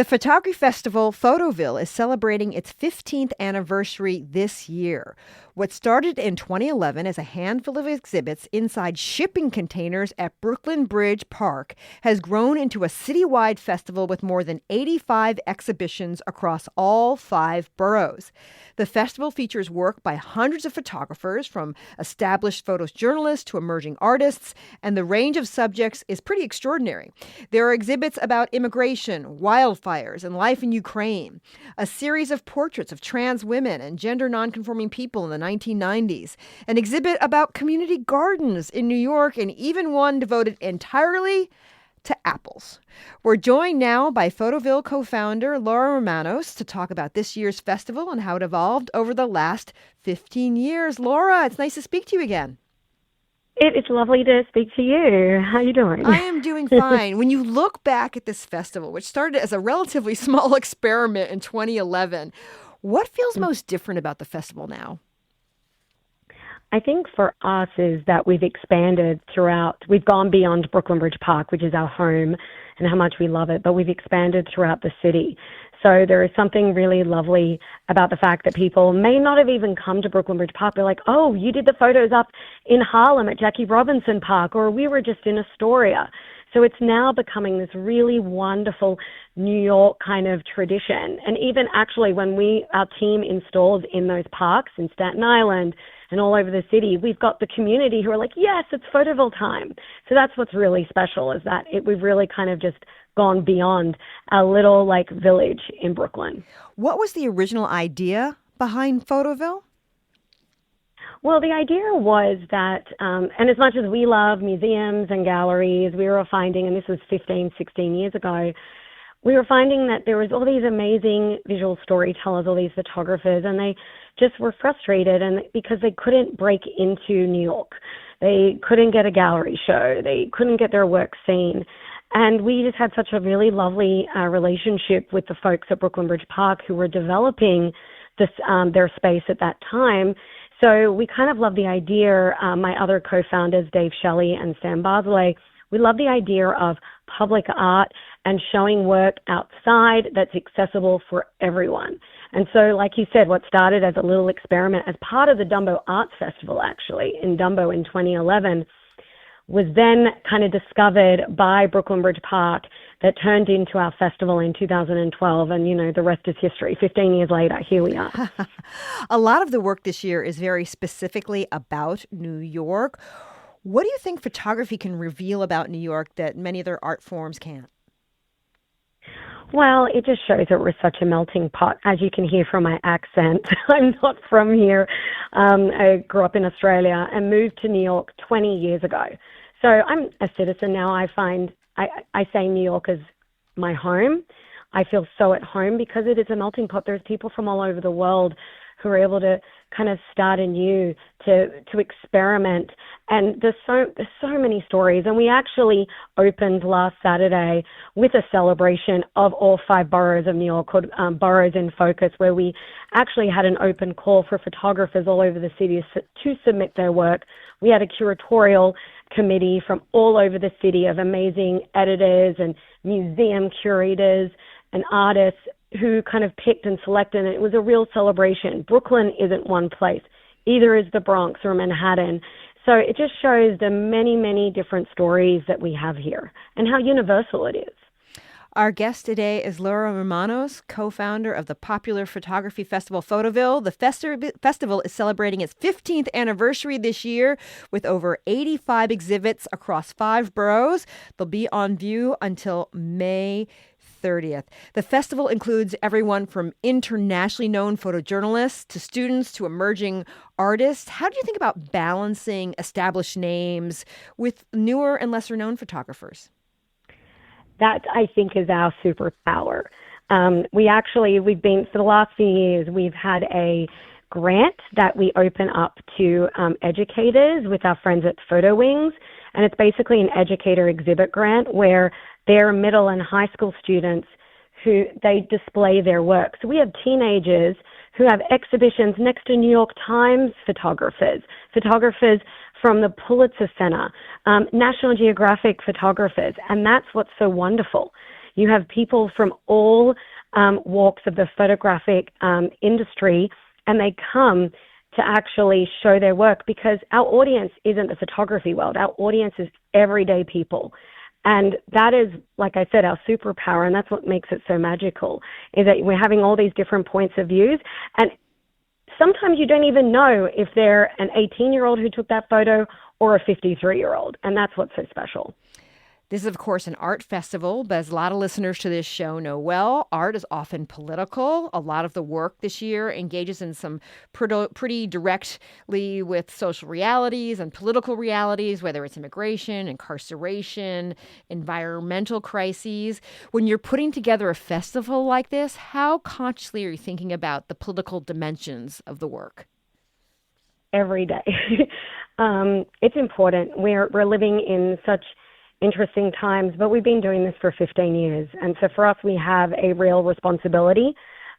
The photography festival Photoville is celebrating its 15th anniversary this year. What started in 2011 as a handful of exhibits inside shipping containers at Brooklyn Bridge Park has grown into a citywide festival with more than 85 exhibitions across all 5 boroughs. The festival features work by hundreds of photographers, from established photojournalists to emerging artists, and the range of subjects is pretty extraordinary. There are exhibits about immigration, wildfires, and life in Ukraine, a series of portraits of trans women and gender nonconforming people in the 1990s, an exhibit about community gardens in New York, and even one devoted entirely to apples. We're joined now by Photoville co-founder Laura Romanos to talk about this year's festival and how it evolved over the last 15 years. Laura, it's nice to speak to you again. It's lovely to speak to you. How are you doing? I am doing fine. When you look back at this festival, which started as a relatively small experiment in 2011, what feels most different about the festival now? I think for us is that we've expanded throughout. We've gone beyond Brooklyn Bridge Park, which is our home, and how much we love it, but we've expanded throughout the city. So there is something really lovely about the fact that people may not have even come to Brooklyn Bridge Park. They're like, oh, you did the photos up in Harlem at Jackie Robinson Park, or we were just in Astoria. So it's now becoming this really wonderful New York kind of tradition. And even actually when our team installs in those parks in Staten Island and all over the city, we've got the community who are like, yes, it's Photoville time. So that's what's really special, is that we've really kind of just gone beyond a little village in Brooklyn. What was the original idea behind Photoville? Well, the idea was that, and as much as we love museums and galleries, we were finding, and this was 15, 16 years ago, we were finding that there was all these amazing visual storytellers, all these photographers, and they just were frustrated because they couldn't break into New York. They couldn't get a gallery show. They couldn't get their work seen. And we just had such a really lovely relationship with the folks at Brooklyn Bridge Park who were developing their space at that time. So we kind of love the idea, my other co-founders, Dave Shelley and Sam Barzelay, we love the idea of public art and showing work outside that's accessible for everyone. And so, like you said, what started as a little experiment as part of the Dumbo Arts Festival, actually, in Dumbo in 2011, was then kind of discovered by Brooklyn Bridge Park, that turned into our festival in 2012. And, the rest is history. 15 years later, here we are. A lot of the work this year is very specifically about New York. What do you think photography can reveal about New York that many other art forms can't? Well, it just shows that we're such a melting pot, as you can hear from my accent. I'm not from here. I grew up in Australia and moved to New York 20 years ago. So I'm a citizen now. I say New York is my home. I feel so at home because it is a melting pot. There's people from all over the world who are able to kind of start anew, to experiment. And there's so many stories. And we actually opened last Saturday with a celebration of all 5 boroughs of New York called Boroughs in Focus, where we actually had an open call for photographers all over the city to submit their work. We had a curatorial committee from all over the city of amazing editors and museum curators and artists who kind of picked and selected, and it was a real celebration. Brooklyn isn't one place. Either is the Bronx or Manhattan. So it just shows the many, many different stories that we have here and how universal it is. Our guest today is Laura Romanos, co-founder of the popular photography festival Photoville. The festival is celebrating its 15th anniversary this year with over 85 exhibits across 5 boroughs. They'll be on view until May 30th. The festival includes everyone from internationally known photojournalists to students to emerging artists. How do you think about balancing established names with newer and lesser known photographers? That, I think, is our superpower. We've been, for the last few years, we've had a grant that we open up to educators with our friends at Photo Wings. And it's basically an educator exhibit grant where they're middle and high school students who they display their work. So we have teenagers who have exhibitions next to New York Times photographers from the Pulitzer Center, National Geographic photographers. And that's what's so wonderful You have people from all walks of the photographic industry, and they come to actually show their work, because our audience isn't the photography world. Our audience is everyday people. And that is, like I said, our superpower, and that's what makes it so magical, is that we're having all these different points of views. And sometimes you don't even know if they're an 18-year-old who took that photo or a 53-year-old, and that's what's so special. This is, of course, an art festival, but as a lot of listeners to this show know well, art is often political. A lot of the work this year engages in some pretty directly with social realities and political realities, whether it's immigration, incarceration, environmental crises. When you're putting together a festival like this, how consciously are you thinking about the political dimensions of the work? Every day. It's important. We're living in such interesting times, but we've been doing this for 15 years. And so for us, we have a real responsibility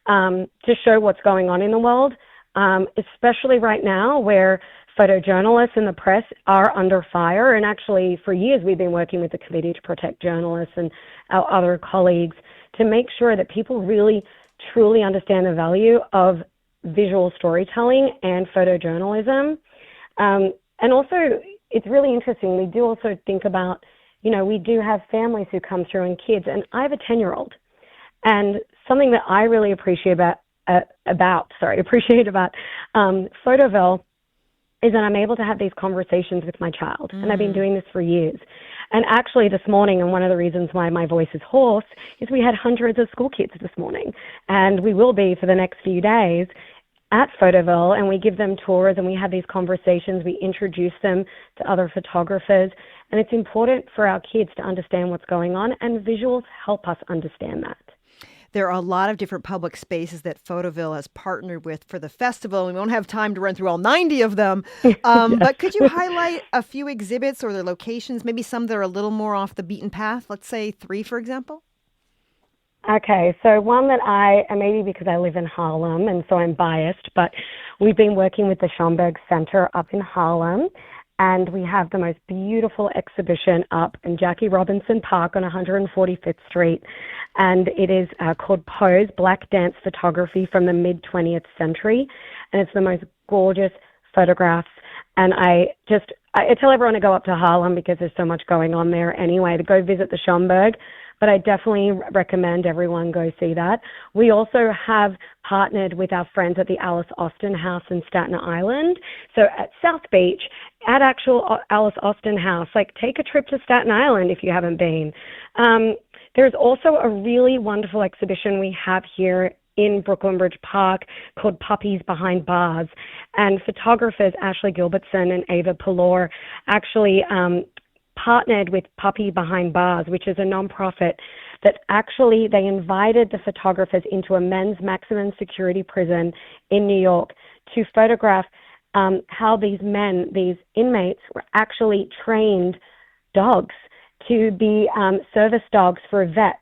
to show what's going on in the world, especially right now where photojournalists and the press are under fire. And actually, for years, we've been working with the Committee to Protect Journalists and our other colleagues to make sure that people really, truly understand the value of visual storytelling and photojournalism. And also, it's really interesting. We do also think about, we do have families who come through and kids, and I have a 10-year-old. And something that I really appreciate about Photoville is that I'm able to have these conversations with my child. And I've been doing this for years. And actually this morning, and one of the reasons why my voice is hoarse, is we had hundreds of school kids this morning. And we will be for the next few days at Photoville, and we give them tours and we have these conversations. We introduce them to other photographers. And it's important for our kids to understand what's going on, and visuals help us understand that. There are a lot of different public spaces that Photoville has partnered with for the festival. We won't have time to run through all 90 of them. But could you highlight a few exhibits or their locations, maybe some that are a little more off the beaten path? Let's say 3, for example. Okay, so one that and maybe because I live in Harlem and so I'm biased, but we've been working with the Schomburg Center up in Harlem, and we have the most beautiful exhibition up in Jackie Robinson Park on 145th Street, and it is called Pose, Black Dance Photography from the mid-20th Century, and it's the most gorgeous photographs. And I tell everyone to go up to Harlem because there's so much going on there anyway, to go visit the Schomburg. But I definitely recommend everyone go see that. We also have partnered with our friends at the Alice Austin House in Staten Island. So at South Beach, at actual Alice Austin House, take a trip to Staten Island if you haven't been. There's also a really wonderful exhibition we have here in Brooklyn Bridge Park called Puppies Behind Bars. And photographers Ashley Gilbertson and Ava Pallor actually partnered with Puppy Behind Bars, which is a nonprofit that actually they invited the photographers into a men's maximum security prison in New York to photograph how these inmates were actually trained dogs to be service dogs for vets,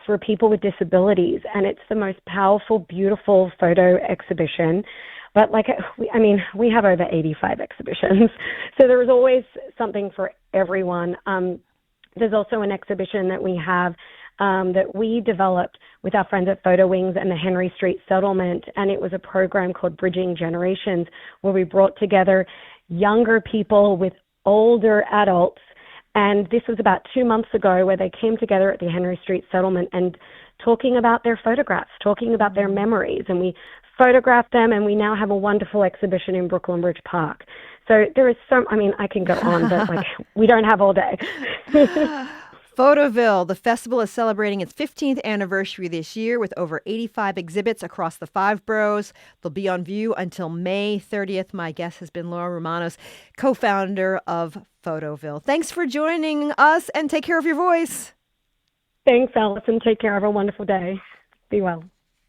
for people with disabilities. And it's the most powerful, beautiful photo exhibition. But we have over 85 exhibitions. So there is always something for everyone. There's also an exhibition that we have that we developed with our friends at Photo Wings and the Henry Street Settlement. And it was a program called Bridging Generations, where we brought together younger people with older adults. And this was about 2 months ago, where they came together at the Henry Street Settlement and talking about their photographs, talking about their memories. And we photographed them, and we now have a wonderful exhibition in Brooklyn Bridge Park. So there is I can go on, but we don't have all day. Photoville, the festival, is celebrating its 15th anniversary this year with over 85 exhibits across the 5 boroughs. They'll be on view until May 30th. My guest has been Laura Romanos, co-founder of Photoville. Thanks for joining us, and take care of your voice. Thanks, Allison. Take care. Have a wonderful day. Be well.